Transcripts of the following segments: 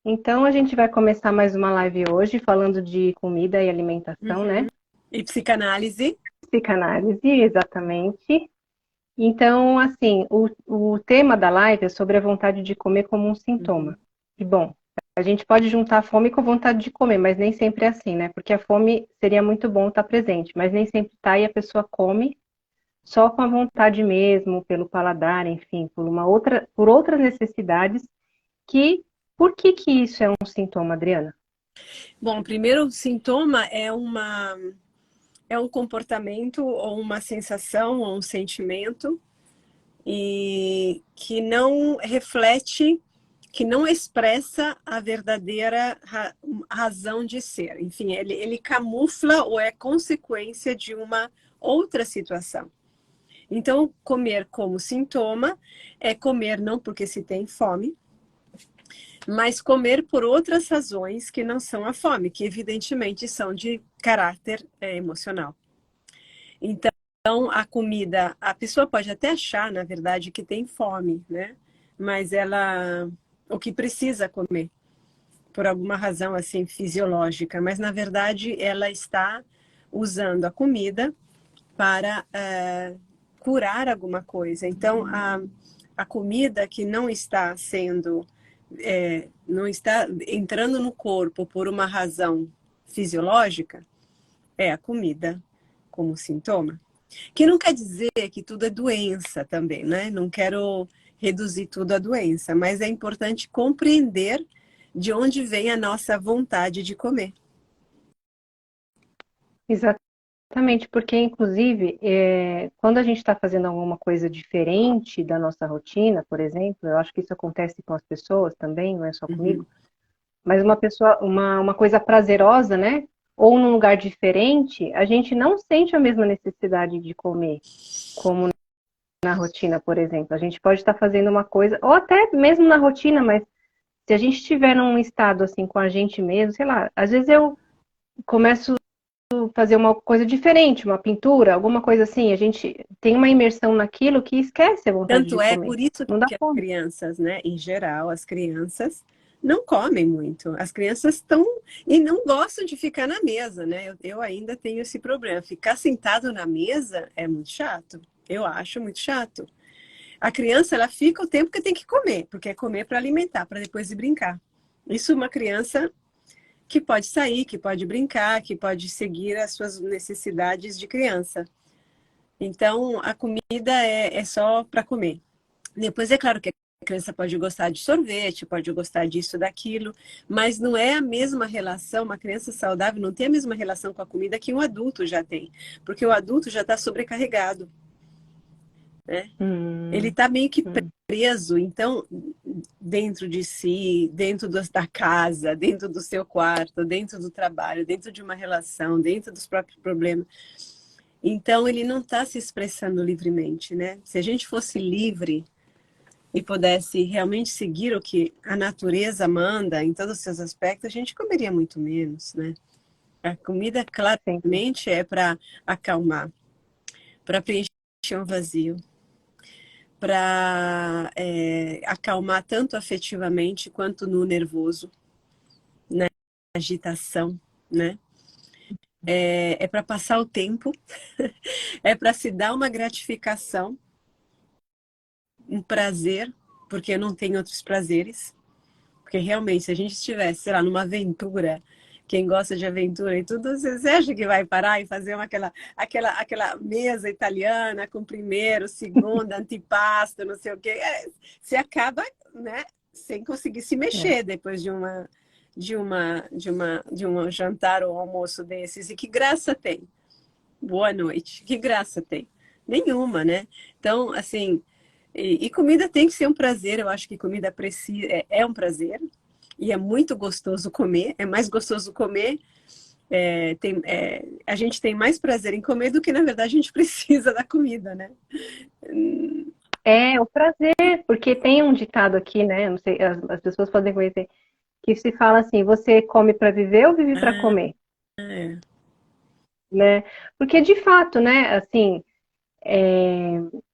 Então a gente vai começar mais uma live hoje falando de comida e alimentação, né? Uhum. E psicanálise? Psicanálise, exatamente. Então, assim, o tema da live é sobre a vontade de comer como um sintoma. Uhum. E bom, a gente pode juntar a fome com a vontade de comer, mas nem sempre é assim, né? Porque a fome seria muito bom estar presente, mas nem sempre está e a pessoa come só com a vontade mesmo, pelo paladar, enfim, por outras necessidades que, por que que isso é um sintoma, Adriana? Bom, o primeiro sintoma é um comportamento ou uma sensação ou um sentimento e que não reflete, que não expressa a verdadeira razão de ser. Enfim, ele camufla ou é consequência de uma outra situação. Então, comer como sintoma é comer não porque se tem fome, mas comer por outras razões que não são a fome, que evidentemente são de caráter emocional. Então, a comida, a pessoa pode até achar, na verdade, que tem fome, né? Mas ela, o que precisa comer, por alguma razão assim fisiológica, mas na verdade ela está usando a comida para curar alguma coisa. Então, a comida que não está sendo não está entrando no corpo por uma razão fisiológica, é a comida como sintoma. Que não quer dizer que tudo é doença também, né? Não quero reduzir tudo à doença, mas é importante compreender de onde vem a nossa vontade de comer. Exatamente, porque inclusive, quando a gente está fazendo alguma coisa diferente da nossa rotina, por exemplo, eu acho que isso acontece com as pessoas também, não é só Uhum. comigo, mas uma coisa prazerosa, né? Ou num lugar diferente, a gente não sente a mesma necessidade de comer, como na rotina, por exemplo. A gente pode estar fazendo uma coisa, ou até mesmo na rotina, mas se a gente estiver num estado assim com a gente mesmo, sei lá, às vezes eu começo fazer uma coisa diferente, uma pintura, alguma coisa assim, a gente tem uma imersão naquilo que esquece a vontade de Tanto é comer. por isso Não dá que as fome. crianças, né, em geral, as crianças não comem muito. As crianças estão e não gostam de ficar na mesa, né? Eu ainda tenho esse problema. Ficar sentado na mesa é muito chato. Eu acho muito chato. A criança, ela fica o tempo que tem que comer, porque é comer para alimentar, para depois ir brincar. Isso uma criança que pode sair, que pode brincar, que pode seguir as suas necessidades de criança. Então, a comida é só para comer. Depois, é claro que a criança pode gostar de sorvete, pode gostar disso, daquilo, mas não é a mesma relação, uma criança saudável não tem a mesma relação com a comida que um adulto já tem, porque o adulto já está sobrecarregado, né? Ele Hum, está meio que hum. preso, então, dentro de si, dentro da casa, dentro do seu quarto, dentro do trabalho, dentro de uma relação, dentro dos próprios problemas. Então, ele não está se expressando livremente, né? Se a gente fosse livre e pudesse realmente seguir o que a natureza manda em todos os seus aspectos, a gente comeria muito menos, né? A comida Sim. claramente é para acalmar, para preencher um vazio, para acalmar tanto afetivamente quanto no nervoso, na agitação, né? É para passar o tempo, é para se dar uma gratificação, um prazer, porque eu não tenho outros prazeres. Porque realmente, se a gente estivesse, sei lá, numa aventura, quem gosta de aventura e tudo, você acha que vai parar e fazer aquela mesa italiana com primeiro, segundo, antipasto, não sei o quê? Você acaba, né, sem conseguir se É. mexer depois de um jantar ou almoço desses. E que graça tem? Boa noite. Que graça tem? Nenhuma, né? Então, assim, e comida tem que ser um prazer. Eu acho que comida é um prazer e é muito gostoso comer. É mais gostoso comer. A gente tem mais prazer em comer do que, na verdade, a gente precisa da comida, né? É o prazer, porque tem um ditado aqui, né? Não sei, as pessoas podem conhecer, que se fala assim: você come para viver ou vive para Ah, comer, é. né? Porque de fato, né? Assim,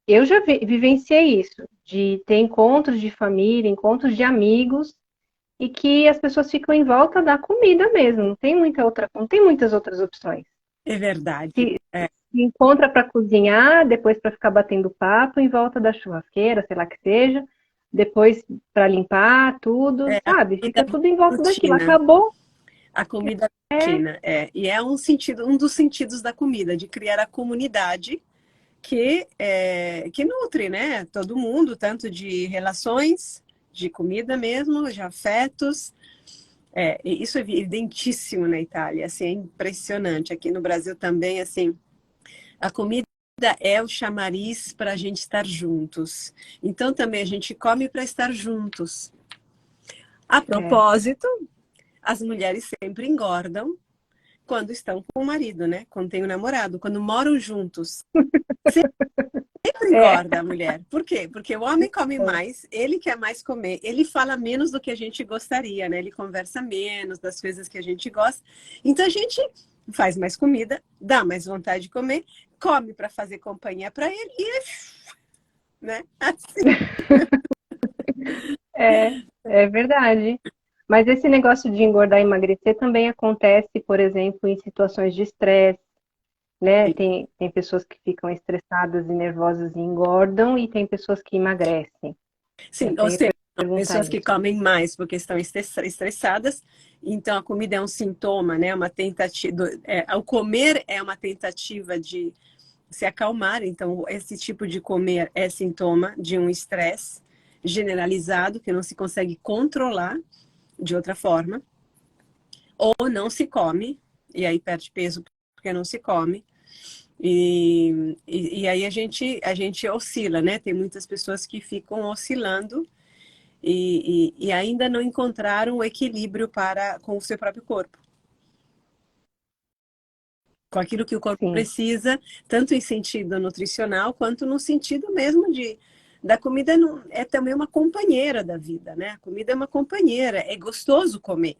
eu já vivenciei isso, de ter encontros de família, encontros de amigos, e que as pessoas ficam em volta da comida mesmo, não tem muitas outras opções. É verdade. Se encontra para cozinhar, depois para ficar batendo papo em volta da churrasqueira, sei lá que seja, depois para limpar tudo, A sabe? comida Fica tudo em volta daquilo. rotina. Acabou, A comida é, rotina, e é um dos sentidos da comida, de criar a comunidade que nutre, né? Todo mundo, tanto de relações, de comida mesmo, de afetos. E isso é evidentíssimo na Itália, assim, é impressionante. Aqui no Brasil também, assim, a comida é o chamariz para a gente estar juntos. Então também a gente come para estar juntos. A é. propósito, as mulheres sempre engordam quando estão com o marido, né? Quando tem o namorado, quando moram juntos. Sempre É, engorda a mulher. Por quê? Porque o homem come mais, ele quer mais comer, ele fala menos do que a gente gostaria, né? Ele conversa menos das coisas que a gente gosta. Então a gente faz mais comida, dá mais vontade de comer, come para fazer companhia para ele e né? Assim. é verdade. Mas esse negócio de engordar e emagrecer também acontece, por exemplo, em situações de estresse, né? Tem pessoas que ficam estressadas e nervosas e engordam, e tem pessoas que emagrecem. Eu Sim, até ou ia seja, perguntar pessoas que isso. comem mais porque estão estressadas, então a comida é um sintoma, né? Uma tentativa, o comer é uma tentativa de se acalmar, então esse tipo de comer é sintoma de um estresse generalizado que não se consegue controlar de outra forma, ou não se come, e aí perde peso porque não se come. E aí a gente oscila, né? Tem muitas pessoas que ficam oscilando e ainda não encontraram o equilíbrio com o seu próprio corpo, com aquilo que o corpo Sim, precisa, tanto em sentido nutricional, quanto no sentido mesmo da comida é também uma companheira da vida, né? A comida é uma companheira, é gostoso comer.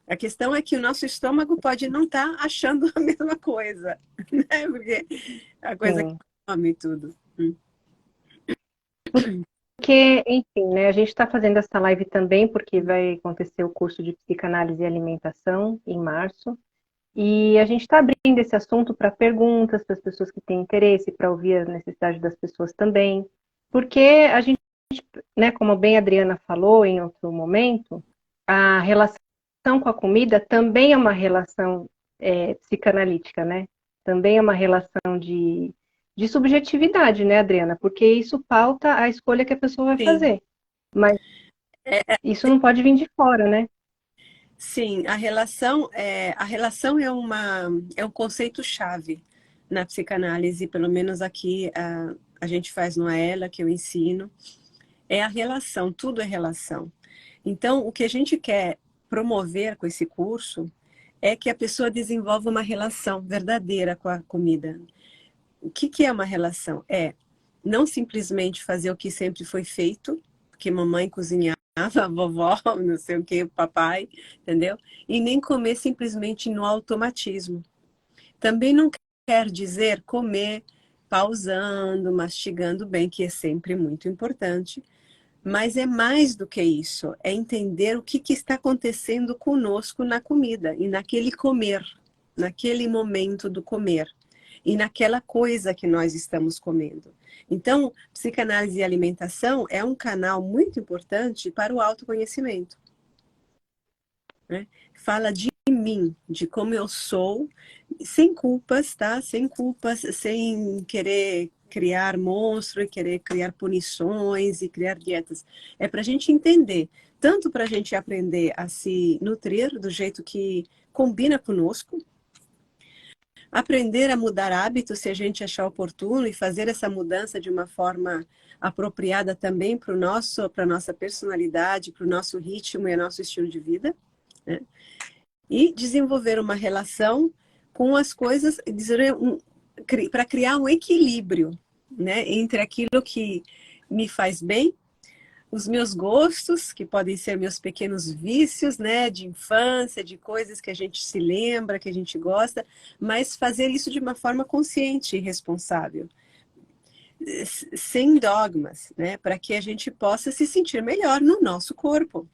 A questão é que o nosso estômago pode não estar achando a mesma coisa, né? Porque a coisa que sim. come e tudo. Porque, enfim, né, a gente está fazendo essa live também porque vai acontecer o curso de psicanálise e alimentação em março. E a gente está abrindo esse assunto para perguntas, para as pessoas que têm interesse, para ouvir as necessidades das pessoas também. Porque a gente, né, como bem a Adriana falou em outro momento, a relação com a comida também é uma relação psicanalítica, né? Também é uma relação de subjetividade, né, Adriana? Porque isso pauta a escolha que a pessoa vai Sim, fazer. Mas isso não pode vir de fora, né? sim, a relação é um conceito-chave na psicanálise, pelo menos aqui a gente faz no AELA, que eu ensino, é a relação, tudo é relação. Então, o que a gente quer promover com esse curso é que a pessoa desenvolva uma relação verdadeira com a comida. O que é uma relação? É não simplesmente fazer o que sempre foi feito, porque mamãe cozinhava, a vovó, não sei o que, o papai, entendeu? E nem comer simplesmente no automatismo. Também não quer dizer comer pausando, mastigando bem, que é sempre muito importante, mas é mais do que isso, é entender o que está acontecendo conosco na comida e naquele comer, naquele momento do comer e naquela coisa que nós estamos comendo. Então, psicanálise e alimentação é um canal muito importante para o autoconhecimento, né? Fala de mim, de como eu sou, sem culpas, tá? Sem culpas, sem querer criar monstro e querer criar punições e criar dietas. É para a gente entender, tanto para a gente aprender a se nutrir do jeito que combina conosco, aprender a mudar hábitos se a gente achar oportuno e fazer essa mudança de uma forma apropriada também para a nossa personalidade, para o nosso ritmo e nosso estilo de vida, né? E desenvolver uma relação com as coisas, para criar um equilíbrio, né, entre aquilo que me faz bem, os meus gostos, que podem ser meus pequenos vícios, né, de infância, de coisas que a gente se lembra, que a gente gosta, mas fazer isso de uma forma consciente e responsável, sem dogmas, né, para que a gente possa se sentir melhor no nosso corpo.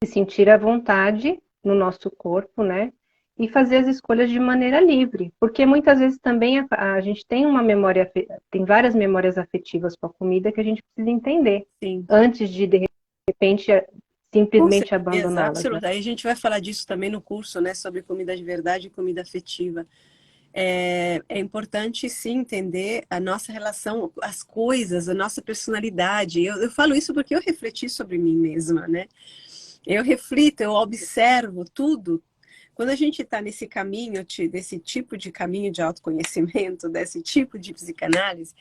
se sentir à vontade no nosso corpo, né? E fazer as escolhas de maneira livre. Porque muitas vezes também a gente tem uma memória, tem várias memórias afetivas com a comida que a gente precisa entender Sim. antes de repente, Com simplesmente certeza, abandoná-las, né? absoluta. Aí a gente vai falar disso também no curso, né? Sobre comida de verdade e comida afetiva. É importante, sim, entender a nossa relação, as coisas, a nossa personalidade. Eu falo isso porque eu refleti sobre mim mesma, né? Eu reflito, eu observo tudo. Quando a gente está nesse caminho, desse tipo de caminho de autoconhecimento, desse tipo de psicanálise,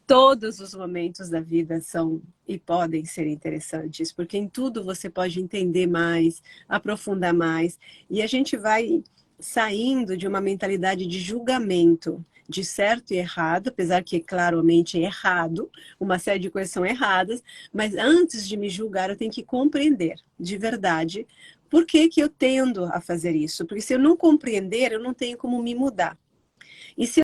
todos os momentos da vida são e podem ser interessantes, porque em tudo você pode entender mais, aprofundar mais, e a gente vai saindo de uma mentalidade de julgamento, de certo e errado, apesar que claramente é errado, uma série de coisas são erradas, mas antes de me julgar, eu tenho que compreender de verdade por que que eu tendo a fazer isso, porque se eu não compreender, eu não tenho como me mudar. E se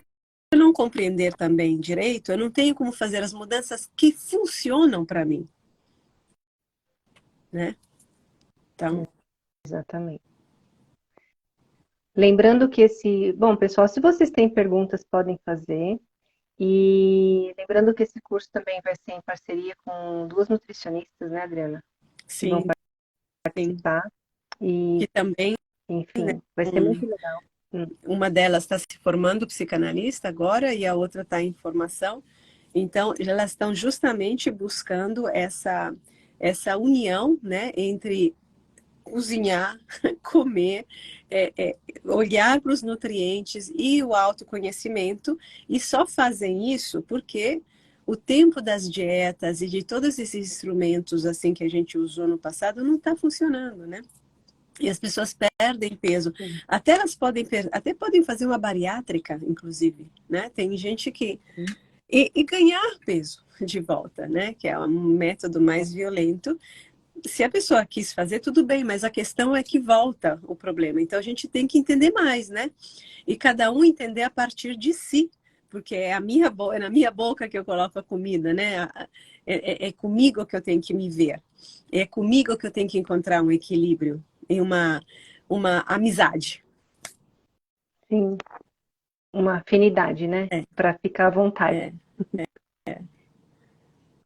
eu não compreender também direito, eu não tenho como fazer as mudanças que funcionam para mim, né? Então, Exatamente. Lembrando que bom, pessoal, se vocês têm perguntas, podem fazer. E lembrando que esse curso também vai ser em parceria com duas nutricionistas, né, Adriana? Que vão sim, sim. participar. E, Que também, né, enfim, vai ser muito legal. uma delas está se formando psicanalista agora e a outra está em formação. Então, elas estão justamente buscando essa união, né, entre cozinhar, comer, olhar para os nutrientes e o autoconhecimento, e só fazem isso porque o tempo das dietas e de todos esses instrumentos assim que a gente usou no passado não está funcionando, né? E as pessoas perdem peso. Até elas até podem fazer uma bariátrica, inclusive, né? Tem gente que e ganhar peso de volta, né? Que é um método mais violento. Se a pessoa quis fazer, tudo bem, mas a questão é que volta o problema. Então a gente tem que entender mais, né? E cada um entender a partir de si, porque é é na minha boca que eu coloco a comida, né? É comigo que eu tenho que me ver. É comigo que eu tenho que encontrar um equilíbrio e uma amizade. Sim, uma afinidade, né? É, Para ficar à vontade. é,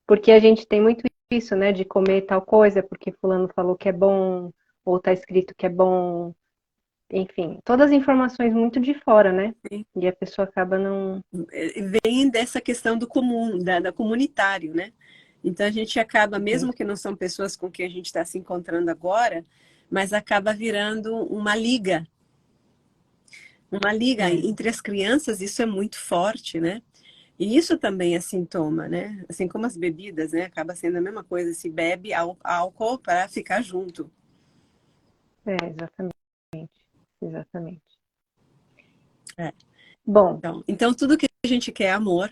Porque a gente tem muito isso, né? De comer tal coisa porque fulano falou que é bom, ou tá escrito que é bom. Enfim, todas as informações muito de fora, né? sim. E a pessoa acaba não. Vem dessa questão do comum, da comunitário, né? Então a gente acaba, mesmo que não são pessoas com quem a gente está se encontrando agora, mas acaba virando uma liga É, entre as crianças, isso é muito forte, né? E isso também é sintoma, né? Assim como as bebidas, né? Acaba sendo a mesma coisa, se bebe álcool para ficar junto. exatamente, exatamente. É. Bom, Então tudo que a gente quer é amor,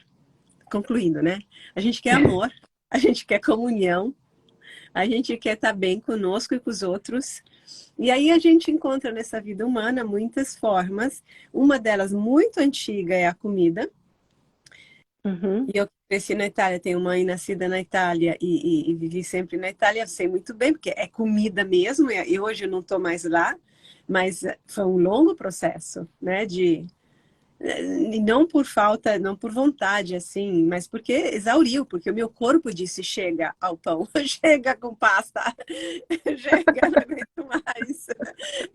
concluindo, né? A gente quer amor, a gente quer comunhão, a gente quer estar bem conosco e com os outros. E aí a gente encontra nessa vida humana muitas formas. Uma delas muito antiga é a comida. uhum, E eu cresci na Itália, tenho mãe nascida na Itália e vivi sempre na Itália, sei muito bem, porque é comida mesmo, e hoje eu não estou mais lá, mas foi um longo processo, né, e não por falta, não por vontade, assim, mas porque exauriu, porque o meu corpo disse, chega ao pão, chega com pasta, chega, não aguento mais.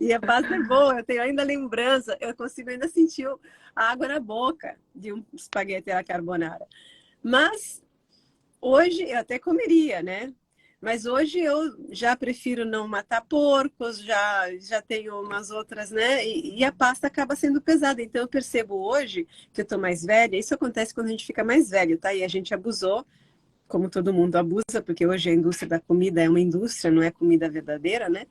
E a pasta é boa, eu tenho ainda lembrança, eu consigo ainda sentir a água na boca de um espaguete à carbonara. Mas hoje eu até comeria, né? Mas hoje eu já prefiro não matar porcos, já tenho umas outras, né? E a pasta acaba sendo pesada. Então eu percebo hoje que eu tô mais velha. Isso acontece quando a gente fica mais velho, tá? E a gente abusou, como todo mundo abusa, porque hoje a indústria da comida é uma indústria, não é comida verdadeira, né?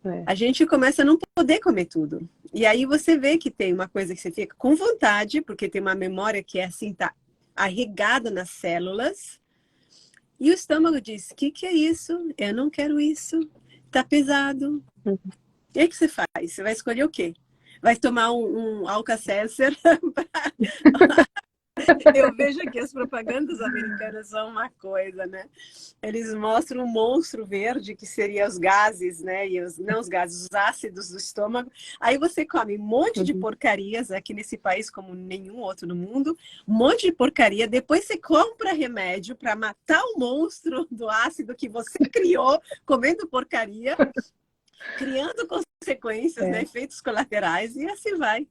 é, A gente começa a não poder comer tudo. E aí você vê que tem uma coisa que você fica com vontade, porque tem uma memória que é assim, tá arregada nas células. E o estômago diz: que é isso? Eu não quero isso. Tá pesado. uhum. E aí que você faz? Você vai escolher o quê? Vai tomar um Alka-Seltzer Eu vejo que as propagandas americanas são uma coisa, né? Eles mostram um monstro verde, que seria os gases, né? E não os gases, os ácidos do estômago. Aí você come um monte de Uhum. porcarias aqui nesse país, como nenhum outro no mundo, um monte de porcaria. Depois você compra remédio para matar o monstro do ácido que você criou comendo porcaria, criando consequências, né? É. Efeitos colaterais, e assim vai.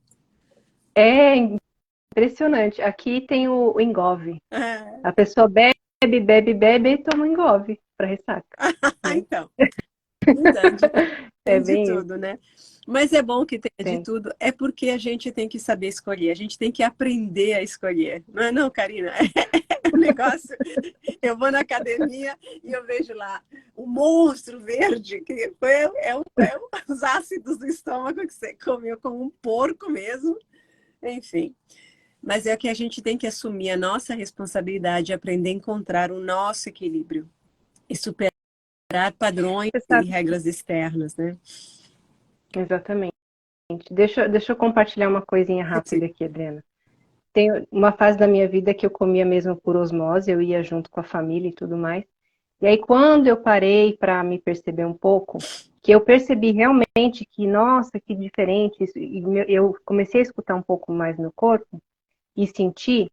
É impressionante. Aqui tem o Engove. É. A pessoa bebe, bebe, bebe e toma um Engove para ressaca, né? Então. Então, É tem de bem isso. tudo, né? Mas é bom que tenha de Tem. tudo, é porque a gente tem que saber escolher, a gente tem que aprender a escolher. Não é não, Karina? É um negócio. Eu vou na academia e eu vejo lá um monstro verde, que os ácidos do estômago que você comeu como um porco mesmo. Enfim. Mas é que a gente tem que assumir a nossa responsabilidade, aprender a encontrar o nosso equilíbrio e superar padrões Você e sabe, regras externas, né? exatamente. Deixa eu compartilhar uma coisinha Sim. rápida aqui, Adriana. Tem uma fase da minha vida que eu comia mesmo por osmose, eu ia junto com a família e tudo mais. E aí, quando eu parei para me perceber um pouco, que eu percebi realmente que, nossa, que diferente isso, e eu comecei a escutar um pouco mais meu corpo e sentir,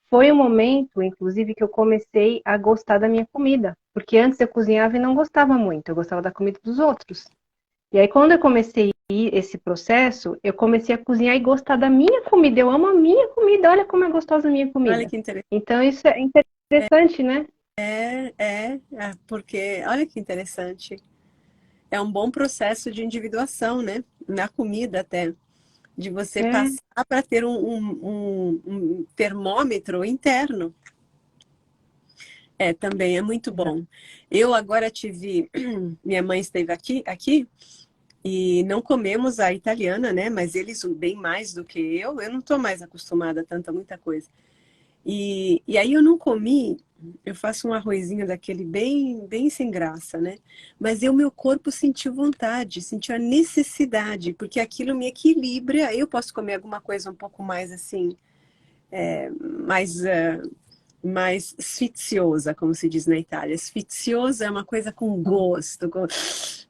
foi um momento, inclusive, que eu comecei a gostar da minha comida. Porque antes eu cozinhava e não gostava muito, eu gostava da comida dos outros. E aí, quando eu comecei esse processo, eu comecei a cozinhar e gostar da minha comida. Eu amo a minha comida, olha como é gostosa a minha Olha comida. que interessante. Então, isso é interessante, né? Porque olha que interessante. É um bom processo de individuação, né? Na comida até. De você É, passar para ter um termômetro interno. É, também é muito bom. Eu agora tive. Minha mãe esteve aqui e não comemos a italiana, né? Mas eles bem mais do que eu. Eu não estou mais acostumada a tanta muita coisa. E aí eu não comi, eu faço um arrozinho daquele bem, bem sem graça, né? Mas meu corpo sentiu vontade, sentiu a necessidade, porque aquilo me equilibra. Eu posso comer alguma coisa um pouco mais assim, mais, mais sfiziosa, como se diz na Itália. Sfiziosa é uma coisa com gosto,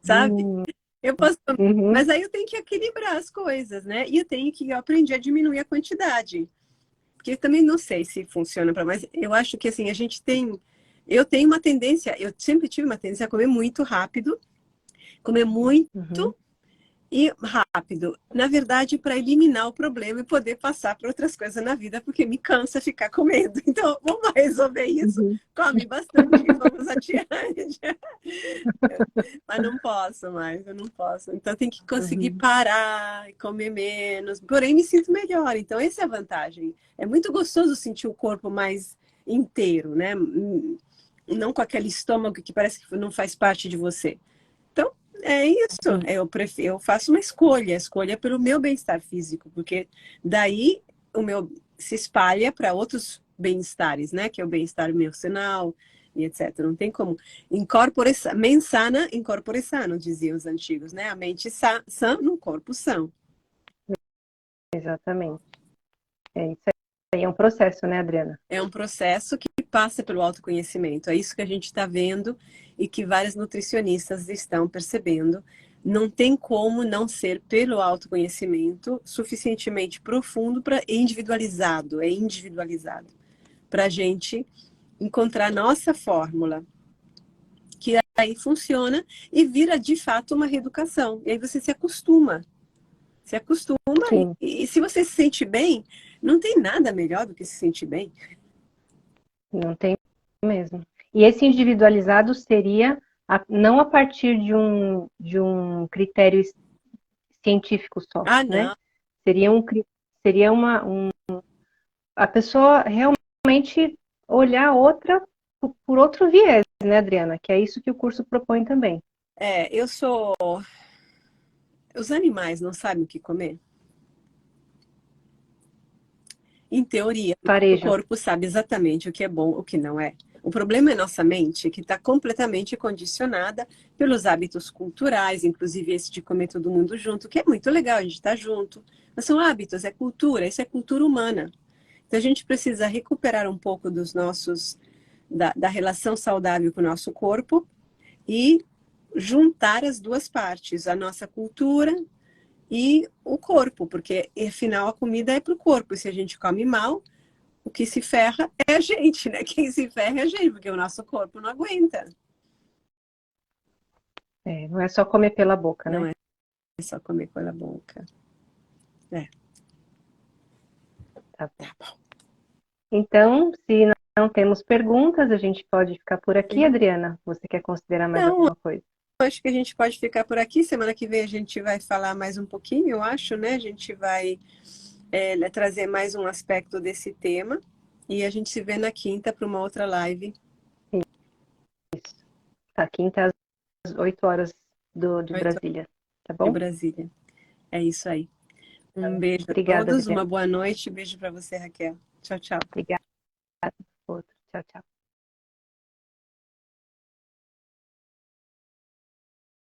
sabe? hum, Eu posso comer, uhum, mas aí eu tenho que equilibrar as coisas, né? E eu aprendi a diminuir a quantidade. Porque eu também não sei se funciona para mais. Eu acho que assim, a gente tem. Eu tenho uma tendência, eu sempre tive uma tendência a comer muito rápido, comer uhum, muito e rápido. Na verdade, para eliminar o problema e poder passar para outras coisas na vida, porque me cansa ficar comendo. Então, vamos resolver isso. uhum, Come bastante e vamos adiante. Mas não posso mais, eu não posso. Então tem que conseguir uhum. parar e comer menos. Porém, me sinto melhor. Então, essa é a vantagem. É muito gostoso sentir o corpo mais inteiro, né? Não com aquele estômago que parece que não faz parte de você. Então, é isso. Sim, Eu faço uma escolha, escolha pelo meu bem-estar físico, porque daí o meu se espalha para outros bem-estares, né? Que é o bem-estar emocional e etc. Não tem como. Mens sana, incorpore sano, diziam os antigos, né? A mente sã no corpo são. exatamente. É isso aí. É um processo, né, Adriana? É um processo que passa pelo autoconhecimento. É isso que a gente está vendo e que vários nutricionistas estão percebendo. Não tem como não ser pelo autoconhecimento suficientemente profundo para individualizado, é individualizado, para a gente encontrar a nossa fórmula, que aí funciona e vira de fato uma reeducação. E aí você se acostuma Sim, e se você se sente bem, não tem nada melhor do que se sentir bem. não tem mesmo. E esse individualizado seria não a partir de um critério científico só, Ah, né? não. Seria seria a pessoa realmente olhar outra por outro viés, né, Adriana? Que é isso que o curso propõe também. Eu sou. Os animais não sabem o que comer? Em teoria, o Farejo. corpo sabe exatamente o que é bom, o que não é. O problema é nossa mente, que está completamente condicionada pelos hábitos culturais, inclusive esse de comer todo mundo junto, que é muito legal, a gente está junto. Mas são hábitos, é cultura, isso é cultura humana. Então a gente precisa recuperar um pouco da relação saudável com o nosso corpo e juntar as duas partes, a nossa cultura e o corpo, porque afinal a comida é para o corpo, e se a gente come mal, o que se ferra é a gente, né? Quem se ferra é a gente, porque o nosso corpo não aguenta. Não é só comer pela boca, Não né? é só comer pela boca. Tá bom. Então, se não temos perguntas, a gente pode ficar por aqui, Adriana. Você quer considerar mais Não, alguma coisa? acho que a gente pode ficar por aqui. Semana que vem a gente vai falar mais um pouquinho, eu acho, né? A gente vai trazer mais um aspecto desse tema. E a gente se vê na quinta para uma outra live. Isso. Tá, quinta às 8 horas de 8 Brasília, tá de bom? Brasília. É isso aí. Um beijo a Obrigada, todos, Adriana. uma boa noite. Beijo para você, Raquel. Tchau, tchau. Obrigada. Outro. Tchau, tchau.